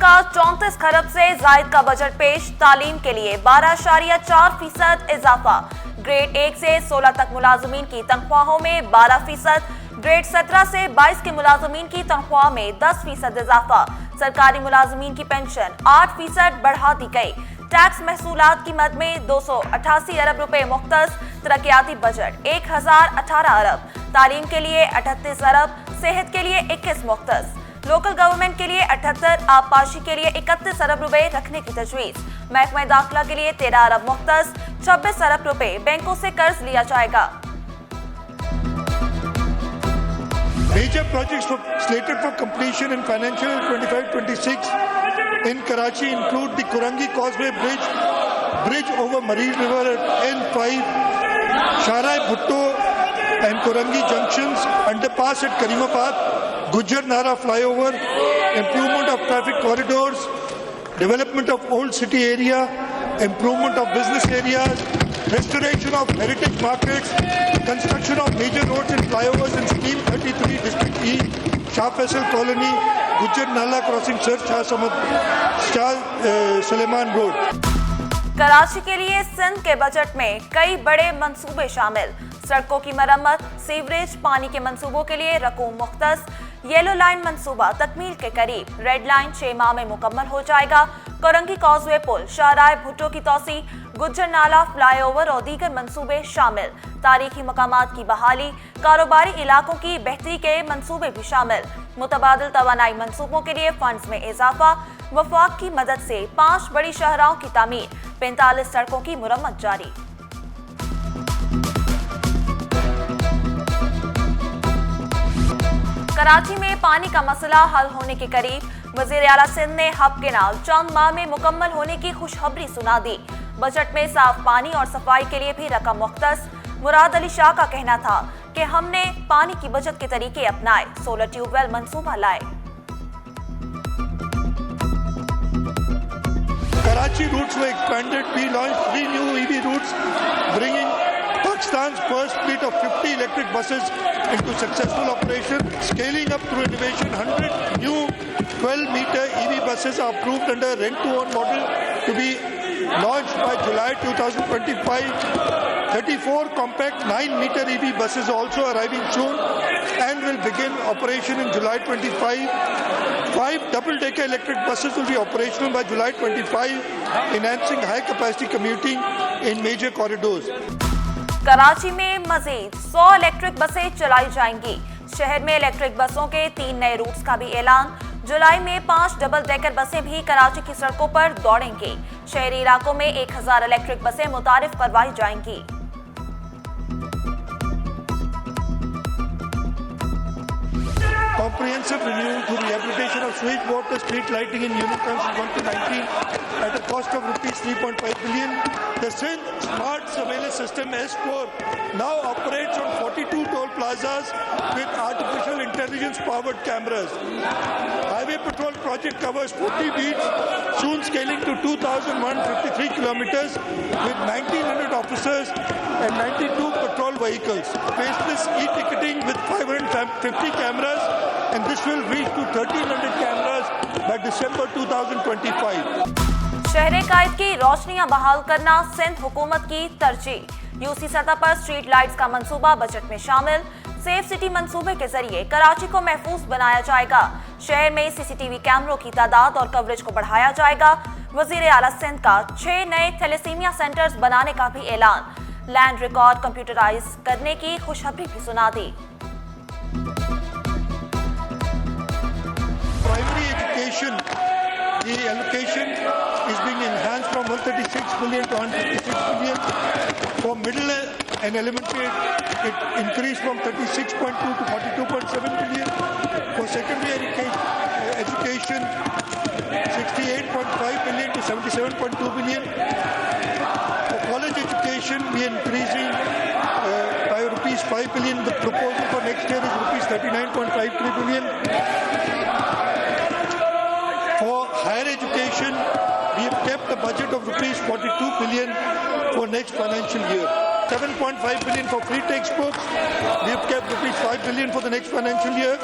کا 34 खरब से जायद का बजट पेश। तालीम के लिए 12.4% इजाफा। ग्रेड 1 से 16 तक मुलाजमीन की तनख्वाहों में 12%, ग्रेड 17 से 22 के मुलाजमीन की तनख्वाह में 10% इजाफा। सरकारी मुलाजमीन की पेंशन 8% बढ़ा दी गई। टैक्स महसूलात की मद में 288 अरब रुपए मुख्तस। तरक्याती बजट 1018 अरब। तालीम के लिए 38 अरब, सेहत के लिए 21 मुख्तस, लोकल गवर्नमेंट के लिए 78, आबपाशी के लिए 31 अरब रुपए रखने की तजवीज। महकमा दाखिला के लिए 13 अरब मुख्तस, 26 अरब रुपए बैंकों से कर्ज लिया जाएगा। Major projects slated for completion in financial year 25-26 in Karachi include the Kurangi Causeway Bridge over Marine River at N5, Sharai Bhutto and Kurangi Junctions, underpass at Karimabad, Gujjar Nara flyover, improvement of traffic corridors, development of old city area, improvement of business areas, restoration of heritage markets, construction of major roads and flyovers in Scheme 33 District E, Shah Faisal Colony, Gujjar Nala crossing Sir Shah Suleiman Road. Karachi के लिए सिंध के budget में कई बड़े मंसूबे शामिल। सड़कों की मरम्मत, सीवरेज, पानी के मंसूबों के लिए रकूम मुख्तस। येलो लाइन मंसूबा तकमील के करीब। रेड लाइन 6 माह में मुकम्मल हो जाएगा। कोरंगी कॉजवे पुल, शाहराय भुट्टो की तोसी, गुज्जर नाला फ्लाईओवर और दीगर मंसूबे शामिल। तारीखी मकामात की बहाली, कारोबारी इलाकों की बेहतरी के मंसूबे भी शामिल। मुतबादिल तवानाई मंसूबों के लिए फंड्स में इजाफा। वफाक की मदद से 5 बड़ी शहराओं की तामीर, 45 सड़कों की मुरम्मत जारी। कराची में पानी का मसला हल होने के करीब। वज़ीर आला सिंध ने हब केनाल चंद माह में मुकम्मल होने की खुशखबरी सुना दी। बजट में साफ पानी और सफाई के लिए भी रकम मुख्तस। मुराद अली शाह का कहना था कि हमने पानी की बचत के तरीके अपनाए, सोलर ट्यूबवेल मंसूबा लाए। Karachi routes were expanded. We launched 3 new EV routes, bringing Pakistan's first fleet of 50 electric buses into successful operation. Scaling up through innovation, 100 new 12-meter EV buses are approved under rent-to-own model to be launched by July 2025. 34 compact 9-meter EV buses are also arriving soon and will begin operation in July 25. 5 double-decker electric buses will be operational by July 25, enhancing high-capacity commuting in major corridors. Karachi में मजीद 100 electric बसें चलाई जाएंगी। शहर में electric बसों के 3 नए roots का भी ऐलान। जुलाई में 5 डबल डेकर बसें भी कराची की सड़कों पर दौड़ेंगी। शहरी इलाकों में 1000 इलेक्ट्रिक बसें मुतारिफ करवाई जाएंगी। Comprehensive renewal through rehabilitation of sewage water street lighting in Unit Council 1 to 19 at a cost of rupees 3.5 billion. The Sindh Smart Surveillance System S4 now operates on 42 toll plazas with artificial intelligence powered cameras. Highway Patrol project covers 40 beats, soon scaling to 2,153 kilometers with 1,900 officers and 92 patrol vehicles. Faceless e-ticketing with 550 cameras, and this will reach to 1,300 cameras by December 2025. शहर कायद की रोशनियां बहाल करना सिंध हुकूमत की तरजीह। UC सतह पर street lights का मंसूबा बजट में शामिल। सेफ सिटी मंसूबे के जरिए कराची को महफूज बनाया जाएगा। शहर में सीसीटीवी कैमरों की तादाद और कवरेज को बढ़ाया जाएगा। वजीर आला सिंध का 6 नए थैलेसीमिया सेंटर्स बनाने का भी ऐलान। लैंड रिकॉर्ड कंप्यूटराइज करने की खुशखबरी भी सुना दी। Primary education, the allocation is being enhanced from 136 million to 156 million. For middle and elementary, it increased from 36.2 to 42.7 million. For secondary education, 68.5 million to 77.2 million. For college education, we are increasing by rupees 5 billion. The proposal for next year is rupees 39.53 billion. For higher education, we have kept the budget of rupees 42 billion for next financial year. 7.5 billion for free textbooks. We have kept rupees 5 billion for the next financial year.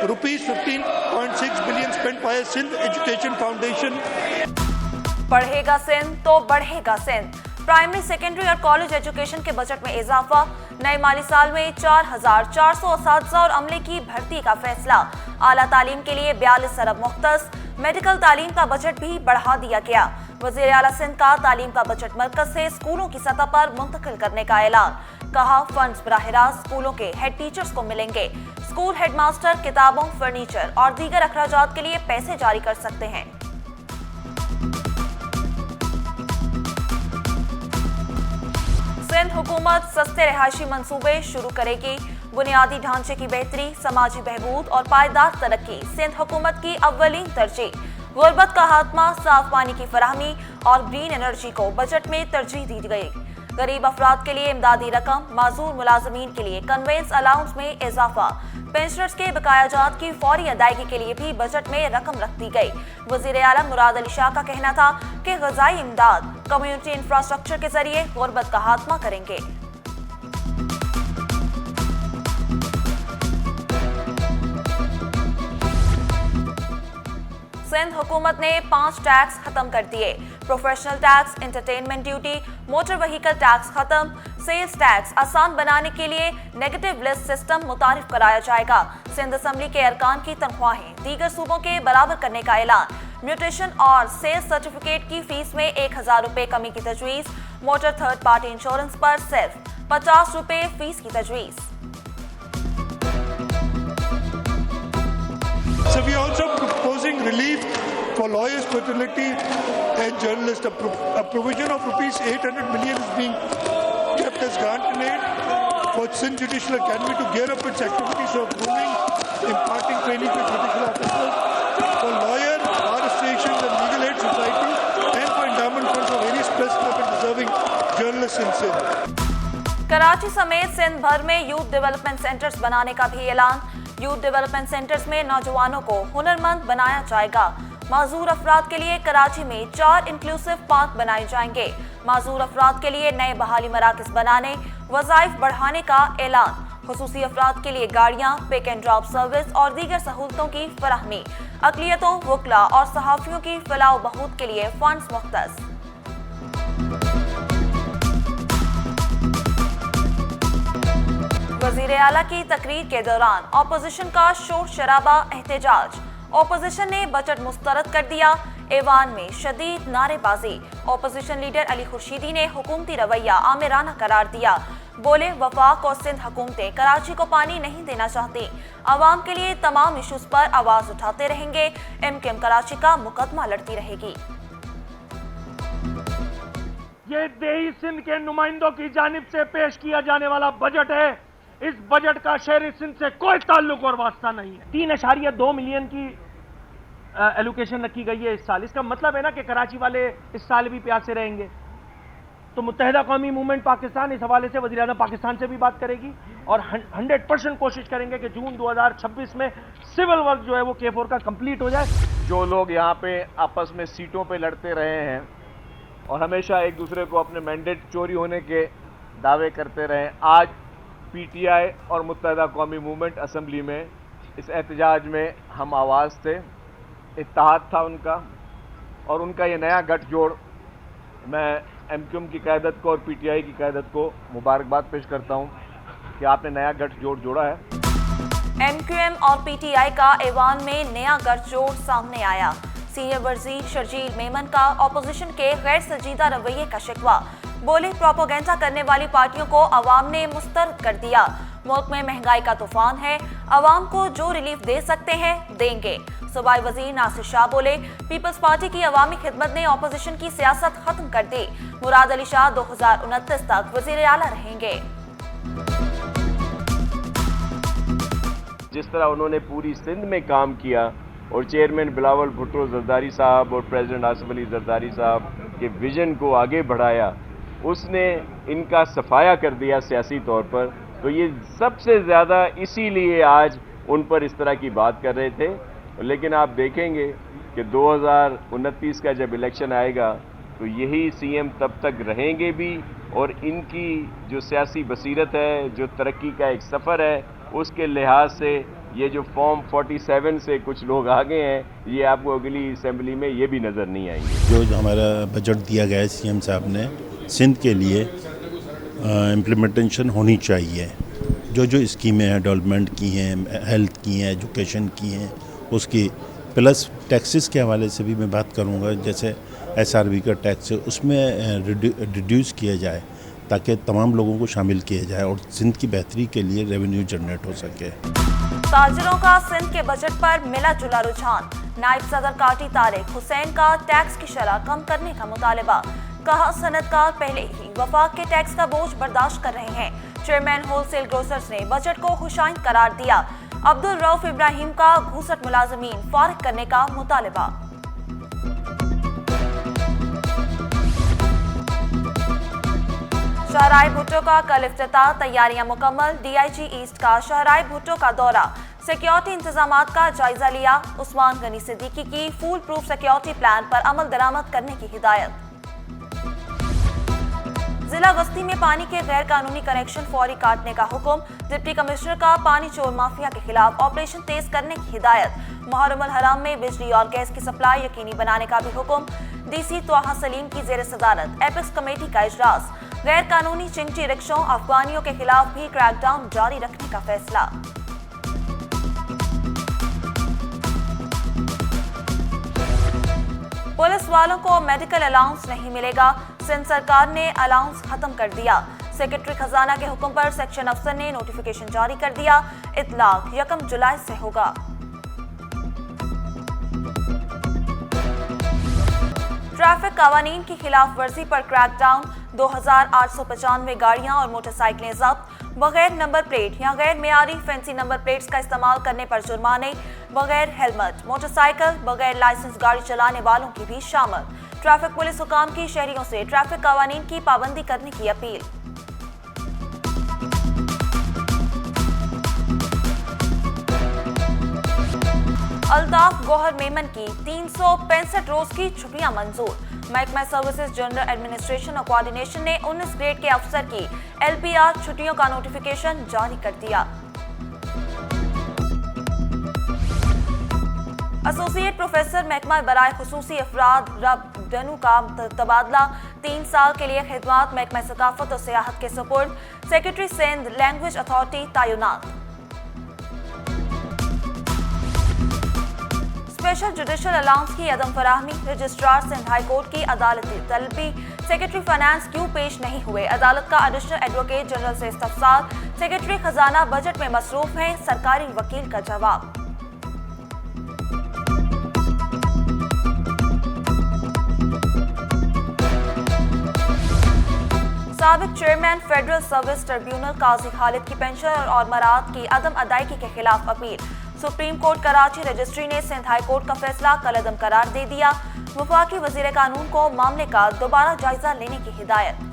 rupees 15.6 billion spent by Sindh Education Foundation. बढ़ेगा सिंध तो बढ़ेगा Sindh. Primary, secondary और college education के budget में इजाफा। नए माली साल में 4,400 اساتذہ और अमले की भर्ती का फैसला। आला तालीम के लिए 42 अरब मुख्तस। मेडिकल तालीम का बजट भी बढ़ा दिया गया। वजीर आला सिंध का तालीम का बजट मरकज से स्कूलों की सतह पर मुंतकिल करने का ऐलान। कहा, फंड्स बराह रास्त स्कूलों के हेड टीचर्स को मिलेंगे। स्कूल हेडमास्टर किताबों, फर्नीचर और दीगर अखराजात के लिए पैसे जारी कर सकते हैं। सिंध हुकूमत सस्ते रिहायशी मंसूबे शुरू करेगी। बुनियादी ढांचे की बेहतरी, समाजी बहबूद और पायदार तरक्की सिंध हुकूमत की अव्वलीन तरजीह। गुर्बत का खात्मा, साफ पानी की फराहमी और ग्रीन एनर्जी को बजट में तरजीह दी गई। गरीब अफराद के लिए इमदादी रकम, माजूर मुलाजमीन के लिए कन्वेंस अलाउंस में इजाफा। पेंशनर्स के बकायाजात की फौरी अदायगी के लिए भी बजट में रकम रख दी गई। वजीर आला मुराद अली शाह का कहना था कि ग़िज़ाई इमदाद कम्युनिटी इंफ्रास्ट्रक्चर के जरिए गुर्बत का खात्मा करेंगे। सिंध हुकूमत ने 5 टैक्स खत्म कर दिए। Professional tax, entertainment duty, motor vehicle tax खत्म। सेल्स टैक्स आसान बनाने के लिए नेगेटिव लिस्ट सिस्टम मुतारिफ कराया जाएगा। सिंध असम्बली के अरकान की तनख्वाहें दीगर सूबों के बराबर करने का ऐलान। म्यूटेशन और सेल्स सर्टिफिकेट की फीस में 1,000 रुपए कमी की तजवीज़। मोटर थर्ड पार्टी इंश्योरेंस पर सिर्फ 50 रुपए फीस की तजवीज़। So we are also proposing relief for lawyers, paternity and journalists. A provision of rupees 800 million is being kept as grant in aid for Sindh Judicial Academy to gear up its activities of grooming, imparting training to judicial officers, for lawyer, bar associations and legal aid society, and for endowment funds for various press club and deserving journalists in Sindh. Karachi समेत सिंध भर में youth development centres बनाने का भी ऐलान। Youth development centres में नौजवानों को हुनरमंद बनाया जाएगा। माजूर अफराद के लिए कराची में 4 इंक्लूसिव पार्क बनाए जाएंगे। माजूर अफराद के लिए नए बहाली मराकज बनाने, वज़ाइफ बढ़ाने का ऐलान। खुसूसी अफराद के लिए गाड़ियाँ, पिक एंड ड्रॉप सर्विस और दीगर सहूलतों की फराहमी। अक़लियतों, वकला और सहाफ़ियों की फलाह बहूद के लिए फंड्स मुख्तस। वज़ीर आला की तकरीर के दौरान अपोजिशन का शोर शराबा, एहतजाज। अपोजिशन ने बजट मुस्तरद कर दिया। ऐवान में शदीद नारेबाजी। अपोजिशन लीडर अली खुर्शीदी ने हुकूमती रवैया आमिराना करार दिया। बोले, वफाक और सिंध हुकूमतें कराची को पानी नहीं देना चाहती। आवाम के लिए तमाम इशूज पर आवाज उठाते रहेंगे। MQM कराची का मुकदमा लड़ती रहेगी। ये देही सिंध के नुमाइंदों की जानिब से पेश किया जाने वाला बजट है। इस बजट का शहरी सिंध से कोई ताल्लुक और वास्ता नहीं है। 3.2 मिलियन की एलोकेशन रखी गई है इस साल। इसका मतलब है ना कि कराची वाले इस साल भी प्यासे रहेंगे। तो मुत्तहिदा कौमी मूवमेंट पाकिस्तान इस हवाले से वज़ीर आज़म पाकिस्तान से भी बात करेगी और 100% कोशिश करेंगे कि जून 2026 में सिविल वर्क जो है वो K4 का कंप्लीट हो जाए। जो लोग यहाँ पे आपस में सीटों पे लड़ते रहे हैं और हमेशा एक दूसरे को अपने मैंडेट चोरी होने के दावे करते रहे, आज PTI और मुत्तहिदा कौमी मूवमेंट असम्बली में इस एहतजाज में हम आवाज़ थे। इत्तेहाद था उनका और उनका ये नया गठजोड़, मैं MQM की क़यादत को और PTI की क़यादत को मुबारकबाद पेश करता हूँ कि आपने नया गठजोड़ जोड़ा है। MQM और PTI का ऐवान में नया गठजोड़ सामने आया। सीनियर वज़ीर शर्जील मेमन का अपोजिशन के गैर संजीदा रवैये का शिकवा। बोले, प्रोपोगेंडा करने वाली पार्टियों को अवाम ने मुस्तरद कर दिया। मुल्क में महंगाई का तूफान है, अवाम को जो रिलीफ दे सकते हैं देंगे। सूबाई वजीर नासिर शाह बोले, पीपल्स पार्टी की अवामी खिदमत ने अपोजिशन की सियासत खत्म कर दी। मुराद अली शाह 2029 तक वजीर आला रहेंगे। जिस तरह उन्होंने पूरी सिंध में काम किया और चेयरमैन बिलावल भुट्टो जरदारी साहब और प्रेसिडेंट आसिफ अली जरदारी साहब के विजन को आगे बढ़ाया, उसने इनका सफाया कर दिया सियासी तौर पर। तो ये सबसे ज़्यादा इसीलिए आज उन पर इस तरह की बात कर रहे थे। लेकिन आप देखेंगे कि 2029 का जब इलेक्शन आएगा तो यही CM तब तक रहेंगे भी और इनकी जो सियासी बसीरत है, जो तरक्की का एक सफ़र है, उसके लिहाज से یہ جو فارم 47 سے کچھ لوگ آگے ہیں یہ آپ کو اگلی اسمبلی میں یہ بھی نظر نہیں آئیں گے. جو ہمارا بجٹ دیا گیا ہے سی ایم صاحب نے سندھ کے لیے امپلیمنٹیشن ہونی چاہیے. جو اسکیمیں ہیں ڈیولپمنٹ کی ہیں, ہیلتھ کی ہیں, ایجوکیشن کی ہیں, اس کی پلس ٹیکسز کے حوالے سے بھی میں بات کروں گا. جیسے SRB کا ٹیکس ہے اس میں ریڈیوس کیا جائے تاکہ تمام لوگوں کو شامل کیا جائے اور سندھ کی بہتری کے لیے ریونیو جنریٹ ہو سکے. تاجروں کا سندھ کے بجٹ پر ملا جلا رجحان. نائب صدر کاٹی طارق حسین کا ٹیکس کی شرح کم کرنے کا مطالبہ. کہا صنعت کار پہلے ہی وفاق کے ٹیکس کا بوجھ برداشت کر رہے ہیں. چیئرمین ہول سیل گروسرز نے بجٹ کو خوشائند قرار دیا. عبدالرؤف ابراہیم کا گھوسٹ ملازمین فارغ کرنے کا مطالبہ. شاہراہ بھٹو کا کل افتتاح. تیاریاں مکمل. DIG ایسٹ کا شاہراہ بھٹو کا دورہ. سیکیورٹی انتظامات کا جائزہ لیا. عثمان غنی صدیقی کی فول پروف سیکیورٹی پلان پر عمل درآمد کرنے کی ہدایت. ضلع وسطی میں پانی کے غیر قانونی کنیکشن فوری کاٹنے کا حکم. ڈپٹی کمشنر کا پانی چور مافیا کے خلاف آپریشن تیز کرنے کی ہدایت. محرم الحرام میں بجلی اور گیس کی سپلائی یقینی بنانے کا بھی حکم. DC طاہا سلیم کی زیر صدارت ایپیکس کمیٹی کا اجلاس. غیر قانونی چنگٹی رکشوں افغانیوں کے خلاف بھی کریک ڈاؤن جاری رکھنے کا فیصلہ. پولیس والوں کو میڈیکل الاؤنس نہیں ملے گا. سندھ سرکار نے الاؤنس ختم کر دیا. سیکرٹری خزانہ کے حکم پر سیکشن افسر نے نوٹیفیکیشن جاری کر دیا. اطلاق 1 جولائی سے ہوگا. ٹریفک قوانین کی خلاف ورزی پر کریک ڈاؤن. 2895 گاڑیاں اور موٹر سائیکلیں ضبط. بغیر نمبر پلیٹ یا غیر معیاری فینسی نمبر پلیٹس کا استعمال کرنے پر جرمانے. بغیر ہیلمٹ موٹر سائیکل بغیر لائسنس گاڑی چلانے والوں کی بھی شامل. ٹریفک پولیس حکام کی شہریوں سے ٹریفک قوانین کی پابندی کرنے کی اپیل. الطاف گوہر میمن کی 365 روز کی چھٹیاں منظور. محکمہ سروسز جنرل ایڈمنسٹریشن اور کوارڈینیشن نے 19 گریڈ کے افسر کی LPR چھٹیوں کا نوٹیفیکیشن جاری کر دیا. ایسوسیٹ پروفیسر محکمہ برائے خصوصی افراد رب ڈنو کا تبادلہ. 3 سال کے لیے خدمات محکمہ ثقافت اور سیاحت کے سپرد. سیکرٹری سندھ لینگویج اتھارٹی تعینات. اسپیشل جوڈیشل الاؤنس کی عدم فراہمی. رجسٹرار سندھ ہائی کورٹ کی عدالتی طلبی. سیکرٹری فائنانس کیوں پیش نہیں ہوئے. عدالت کا ایڈیشنل ایڈوکیٹ جنرل سے استفسار. سیکرٹری خزانہ بجٹ میں مصروف ہیں. سرکاری وکیل کا جواب. سابق چیئرمین فیڈرل سروس ٹریبیونل قاضی خالد کی پینشن اور مراعات کی عدم ادائیگی کے خلاف appeal. Supreme court Karachi registry نے سندھ ہائی کورٹ کا فیصلہ کالعدم قرار دے دیا. وفاقی وزیر قانون کو معاملے کا دوبارہ جائزہ لینے کی ہدایت.